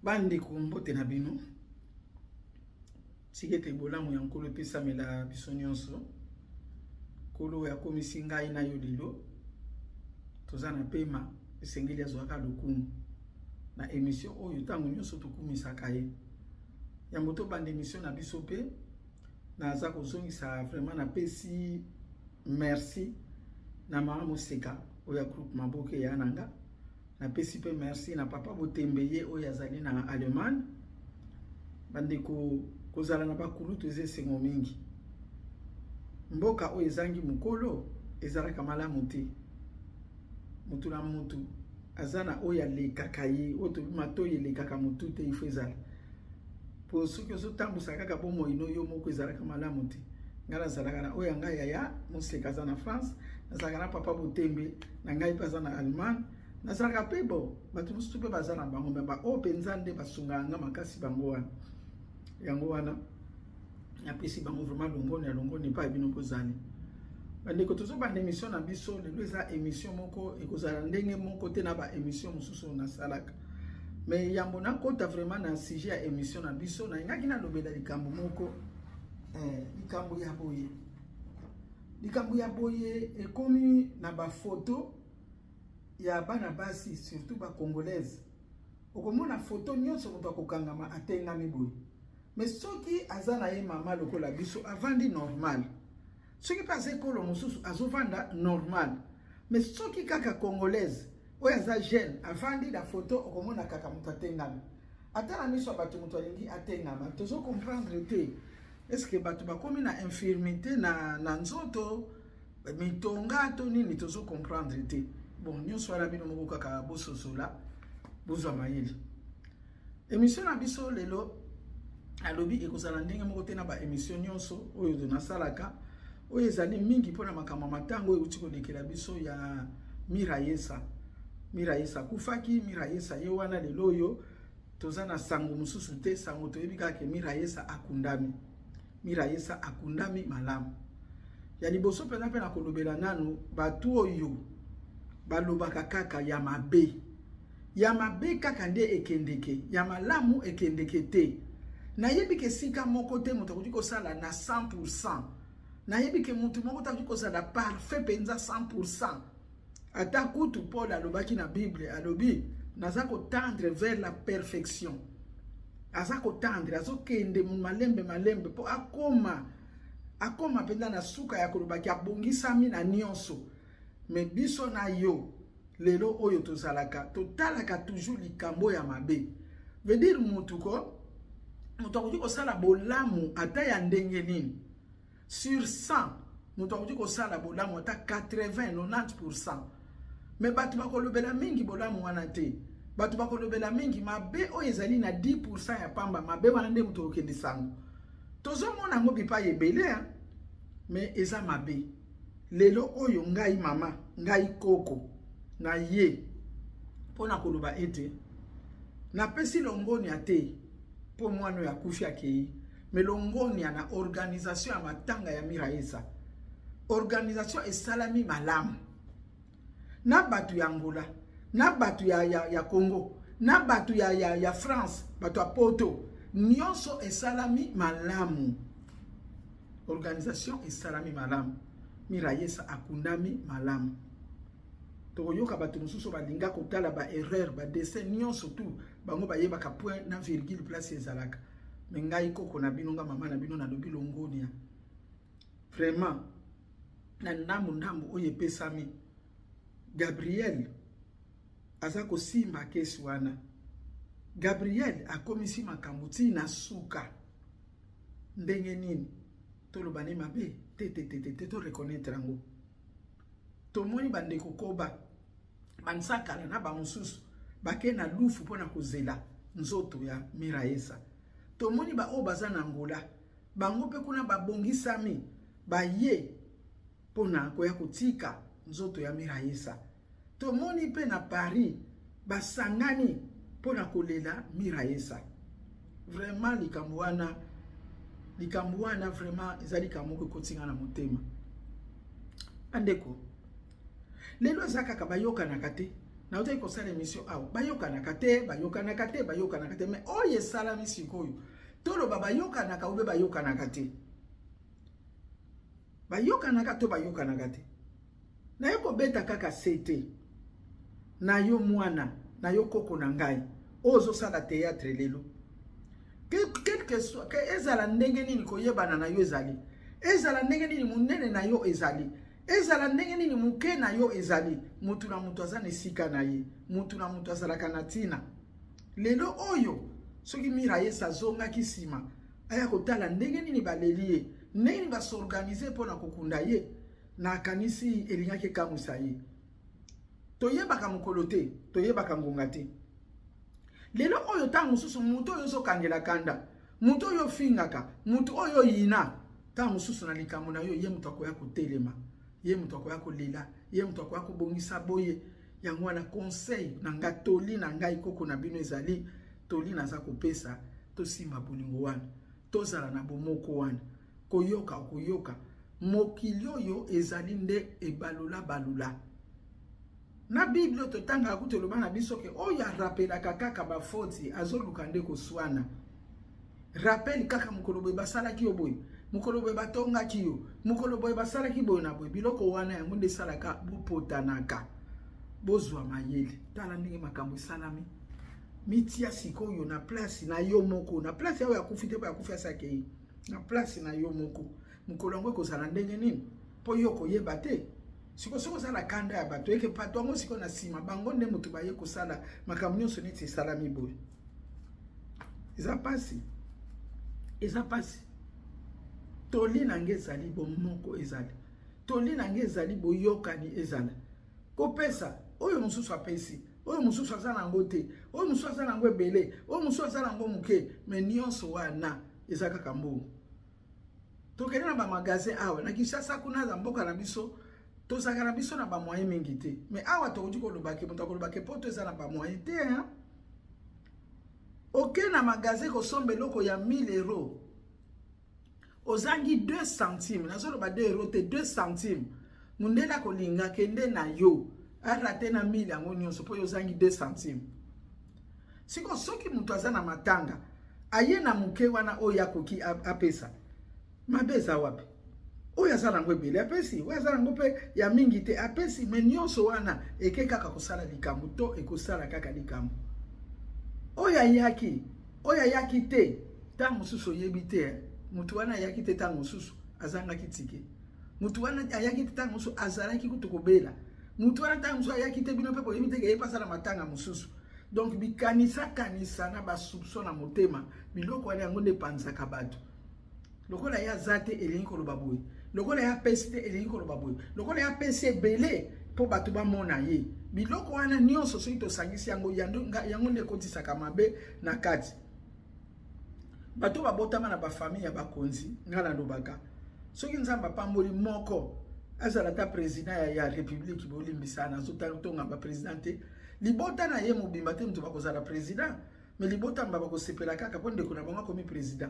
Bande kumbote na bino. Sikete bolamu ya nkolo pesa mela biso nyonso. Kolo ya komisi ngai na yo lelo. Toza na pema esengeli azwaka lokumu. Na émission oyo tango nyonso tokumisaka ye. Yango to bande émission na biso pe naza kozongisa vraiment na pesi merci na mama Moseka oya groupe Maboke ya nanga. Na pesi pe merci na papa Botembeye oyo azali na Allemagne. Bandeko kozala na bakulutu esengo mingi. Mboka oyo ezangi mukolo ezalaka malamu te. Mutu na mutu azana oyo alekaka ye oyo tobima to yelekaka mutu te ifo ezala. Po soki ozotambusa kaka bomo ino yo moko ezalaka malamu te. Ngala zalaka na oyo ngai yaya Moseka aza na France, nazalaka na papa Botembe na ngai pe aza na Allemagne. Nazalaka pe bo bato mosusu pe baza na bango me ba oyo mpenza nde basunganga makasi bango wana. Yango wana apesi bango vraiment longoni pa bino kozali. Bandeko tozo bande émission na biso lelo eza émission moko ekozala ndenge moko te na ba émission mosusu na salaka. Mais yambo na kota vraiment na sujet ya émission na biso na ngaki na lobela likambo moko likambo ya boye. Likambo ya boye ekomi na ba photo ya bana basi surtout ba congolaise. Okomona photo nyonso moto akokangama atengami boye. Mais soki azana ye mama lokola biso avandi normal. Soki passe kolo mosusu azovanda normal. Mais soki kaka congolaise oyo aza jeune avandi la photo okomona kaka moto atengami. Atala miso bato moto alingi atengama. Tozo comprendre te. Est-ce que bato bakomi na infirmité na nzoto mitonga to nini tozo comprendre te. Bon, nyonso wana bino moko kaka bososola bozwa mayeli. Émission na biso lelo alobi ekozala ndenge moko te na ba émission nyonso oyo na salaka oyo ezali mingi pona makambo matango oyo uti kolekela biso ya Mirayesa. Mirayesa kufaki Mirayesa ye wana lelo oyo toza na sango mususu te sango toyebi kaka Mirayesa akundami. Mirayesa akundami malamu. Ya liboso pena pena kolobela nanu batu oyo balobaka kaka ya mabe. Ya mabe kaka nde ekendeke, ya malamu ekendeke te. Na yebi ke sika moko te moto akudi kosala na 100%. Na yebi ke mutu moko akudi kosala parfait penza 100%. Ata kutu Paul alobaki na Bible alobi naza ko tendre vers la perfection. Aza ko tendre azo kende malembe po akoma penza na suka ya kolobaki abongisami na nyonso. Mais biso na yo lelo oyo tozalaka totalaka toujours likambo ya mabe. Veut dire mutu ko mutu akudi kosala bolamu ata ya ndenge nini. Sur 100 mutu akudi kosala bolamu ata 80-90%. Mais batu bakolobela mingi bolamu wana te. Batu bakolobela mingi mabe oyo ezali na 10% ya pamba mabe wana nde mutu okende sango. Tozomona ngo bipa yebele mais eza mabe. Lelo oyo ngai mama, ngai koko, na ye, pona koloba ete, na pesi longoni ate, po mwano ya kufi akei, me longoni ya na organisation ya matanga ya Mirayesa. Organisation esalami malamu. Na batu ya Angola, na batu ya Congo, na batu ya France, batu ya Poto, nyonso esalami malamu. Organisation esalami malamu. Mirayesa akundami malamu. Toyoka bato mususu balinga kotala ba erreur ba dessin nyonso tout bango bayeba ka point na virgule place ezalaka. Mengai koko na bino nga mama na bino na lobi longonia. Vraiment na ndambu oye pesami. Gabriel azako simba kesi wana. Gabriel akomisi makambuti na suka. Ndenge nini? Tolobane mabe te to reconnaître ngo. Tomoni bandeko koba bansakala na ba mususu bake na lufu pona kozela nzoto ya Mirayesa. Tomoni ba obaza na Angola bango pe kuna babongisami baye pona koya kotika nzoto ya Mirayesa. Tomoni pe na Paris basangani pona kolela Mirayesa. Vraiment likambo wana vraiment ezali kamoko kotinga na motema. Andeko lelo zaka kabayoka na kate na otaki kosala émission awa bayokanaka te bayokanaka te bayokanaka te mais oyo esalami sikoyo toloba bayokanaka ube bayokanaka te bayokanaka to bayokanaka te na yo kobeta kaka sete na yo mwana na yo koko na ngai ozo sala théâtre lelo quelque soit que ezala ndenge nini koyebana na yo ezali ezala ndenge nini munene na yo ezali ezala ndenge nini muke na yo ezali mutu na mutu azana esika na ye mutu na mutu azalaka na ntina lelo oyo soki mira ye sazonga kisima aya kotala ndenge nini baleli ye ndenge nini basorganize mpona kokunda ye na kanisi elingaki ekamwisa ye toyebaka mokolo te toyebaka ngonga te lelo oyo ntango mosusu mutu oyo ozokangela kanda mutu oyo ofingaka mutu oyo yina ntango mosusu na likambo na yo ye mutu akoya kotelema ye mutu akoya kolela ye mutu akoya kobongisa boye yango wana conseil na nga toli na ngai koko na bino ezali toli naza kopesa tosimba bolingo wana tozala na bomoko wana koyoka koyoka mokili oyo ezali nde ebalola balula na Bible totanga kuteloba na biso ke oyo arapelaka kaka bafoti azoluka nde koswana rappel kaka mokolo boye basalaki yo boye mokolo boye batongaki yo mokolo boye basalaki boye na boye biloko wana yango nde esalaka bopotanaka bozwa mayele tala ndenge makambo esalami mitia sikoyo na place na yo moko na place yawe yakufi te po yakufi asake na place na yo moko mokolo yango ekozala ndenge nini po yo koyeba te siko soko sala kanda ya bato eke pato yango siko na sima bango nde moto baye kosala makambo nyonso neti esalami boye eza pasi toli na nge ezali bomoko ezali toli na nge ezali boyokani ezala kopesa oyo mosusu apesi oyo mosusu aza nango te oyo mosusu aza nango ebele oyo mosusu aza nango moke me nyonso wana eza kaka mbongo tokende na bamagazin awa na Kinshasa kuna za mboka na biso tozaka na biso na bamoyen mingi te me awa tokoki kolobake moto akolobake po toza na bamoyen te oke na magazin kosomba eloko ya 1000 euros ozangi 2 centimes nazoloba 2 euros te 2 centimes mundela kolinga kende na yo arate na 1000 yango nyonso po yo ozangi 2 centimes siko soki mutu aza na matanga aye na muke wana oyo akoki apesa mabeza wapi oyo aza nango ebele apesi oyo aza nango mpe ya mingi te apesi me nyonso wana eke kaka kosala likambo to ekosala kaka likambo oyo ayaki te ntango mosusu oyebi te mutu wana ayaki te ntango mosusu azangaki tike mutu wana ayaki te ntango mosusu azalaki kutu kobela mutu wana ntango mosusu ayaki te bino mpe boyebi te ke epasala matanga mosusu donc bikanisa na basoupçon na motema biloko wana yango nde epanzaka bato lokola ya zate elingi koloba boye lokola ya pesi te elingi koloba boye lokola ya pesi ebele po bato bamona ye biloko wana nyonso soki tosangisi yango yango nde ekotisaka mabe na kati bato babotama na bafamille ya bakonzi nga nalobaka soki nzambe apamboli moko azala ta président ya république bolimbisana azotonga baprésident te libota na ye mobimba te moto bakozala président mais libota mba bakosepela kaka mpo ndeko na bango akomi président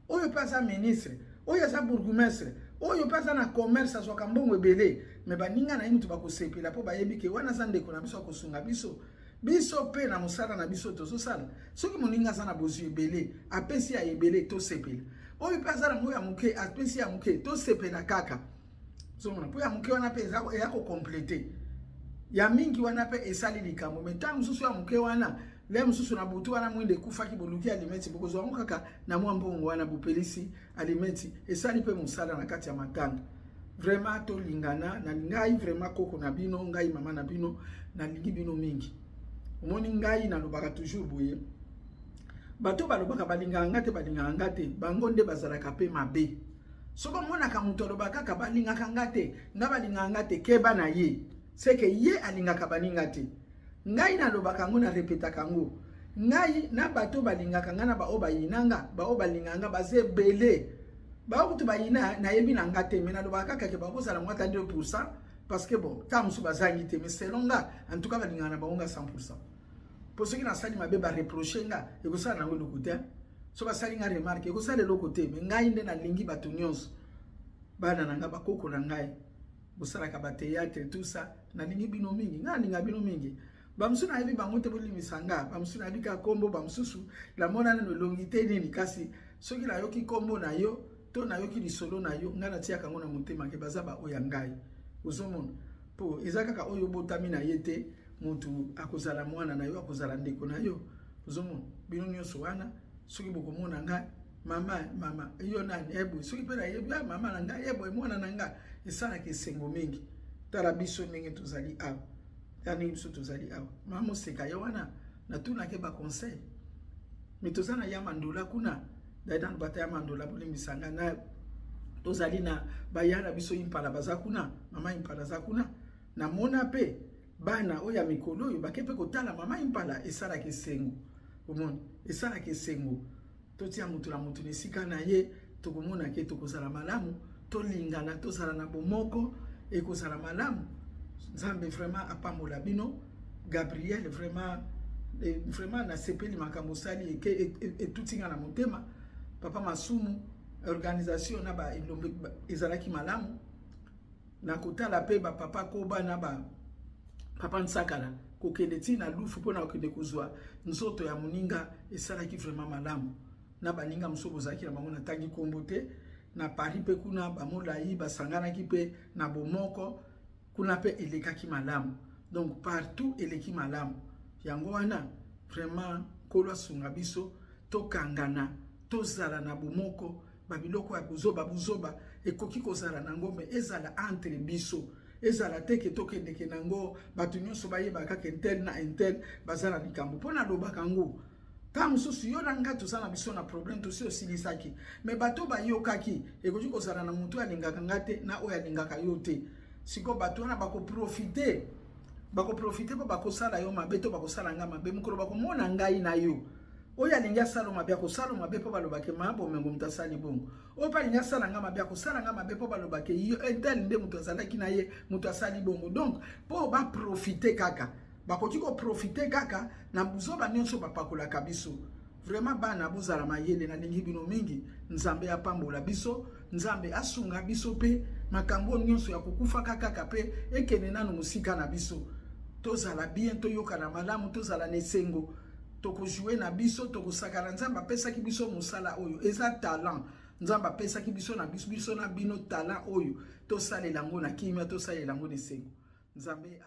oyo mpe aza ministre oyo aza bourgmestre oyo mpe aza na commerce azwaka mbongo ebele me baninga na ye moto bakosepela mpo bayebi ke wana aza ndeko na biso akosunga biso mpe na mosala na biso tozosala soki moninga aza na bozwi ebele apesi ya ebele tosepela oyo mpe aza nango ya moke apesi ya moke tosepela kaka zomona mpo ya moke wana mpe eya kokomplete ya mingi wana mpe esali likambo me ntango mosusu ya moke wana le mosusu na butu wana mwinde ekufaki boluki alimeti bokozwa yango kaka na mwa mbongo wana bopelisi alimeti esali mpe mosala na kati ya matanga vraiment tolingana na ngai vraiment koko na bino ngai mama na bino nalingi bino mingi omoni ngai nalobaka toujours boye bato balobaka balingaka nga te bango nde bazalaka mpe mabe so bamonaka moto alobaka kaka balingaka nga te nga balingaka nga te keba na ye seke ye alingaka baninga te ngai nalobaka ngo na repetaka ngo ngai na bato balingaka nga na bao bayinanga bao balinganga baze bele bao kutu bayina na yebi na nga te me nalobaka kaka ke bakozala mwata 2% parce que bon ta musu bazangi te mais selon nga en tout cas balingana na bango 100%. Pour ceux qui na sali mabe ba reprocher nga ekosala nango le côté so basali nga remarque ekosala le côté mais ngai nde na lingi bato nyonso bana nanga bakoko na ngai bosala ka ba théâtre tout ça na lingi bino mingi nga linga bino mingi Bamsuna hivi bangote boli misanga, bamsuna hivi ka kombo bamsusu, la mona na longité nini kasi soki la yoki kombo na yo, to na yoki lisolo na yo, ngana tia kango na motema ke bazaba oyangai. Ozomona po ezaka ka oyo botami na yete mutu akozala mwana na yo akozala ndeko na yo. Ozomona bino nyonso wana soki bokomona ngai mama yo nani ebo soki pena yeba mama na ngai ebo mwana na ngai esala ke sengo mingi tala biso ndenge tozali awa. Yani biso tozali awa. Mama seka yo wana na tuna ke ba conseil. Mitozana ya mandola kuna daidan bataya mandola boli misanga na tozali na bayana biso impala bazakuna mama impala zakuna na mona pe bana oya mikolo yo bakepe kotala mama impala esala ke sengo. Omoni esala ke sengo. Totia mutu la mutu nesika na ye tokomona ke tokozala malamu tolingana tozala na bomoko ekozala malamu. Nzambe vraiment apambola bino Gabriel vraiment na sepeli makambo sali et tutinga na motema papa masumu organisation na ba ilombe ezalaki malamu na kotala pe ba papa koba na ba papa nsakala kokende tina lufu pona kokende kuzwa nzoto ya muninga esalaki vraiment malamu na baninga musobo zaki na bango na tangi kombote na Paris pe kuna ba molai basangana ki pe na bomoko kuna pe elekaki malamu. Donc partout eleki malamu. Yango wana vraiment kolwa sunga biso tokangana tozala na bomoko babiloko ya buzoba ekoki kozala na ngombe ezala entre biso ezala teke tokendeke nango batu nyonso bayebaka ke intel na intel bazala likambo pona lobaka ngo ta mususu yo nanga tozala biso na problème tosi osilisaki mais bato bayokaki ekoki kozala na mutu alingaka ngate na oyo alingaka yo te siko bato wana bako profiter po bakosala yo mabe to bakosala nga mabe mukolo bakomona ngai na yo oya linga salo mabe akosala mabe po balobake mabo mengo mutasali bongo o pa linga sala nga mabe akosala nga mabe po balobake yo entel nde mutu azalaki na ye mutu asali bongo. Donc po ba profiter kaka bakoki ko profiter kaka na buzoba nyonso bapakolaka biso. Vraiment bana bozala mayele na lingi bino mingi nzambe apambola biso nzambe asunga biso pe makambo nyonso ya kokufa kaka pe ekene nanu musika na biso tozala bien toyoka na malamu tozala nesengo toko jouer na biso toko sakana nzamba pesa ki biso musala oyo eza talent nzamba pesa ki biso na biso na bino talent oyo to sale lango na kimia to sale lango nesengo nzambe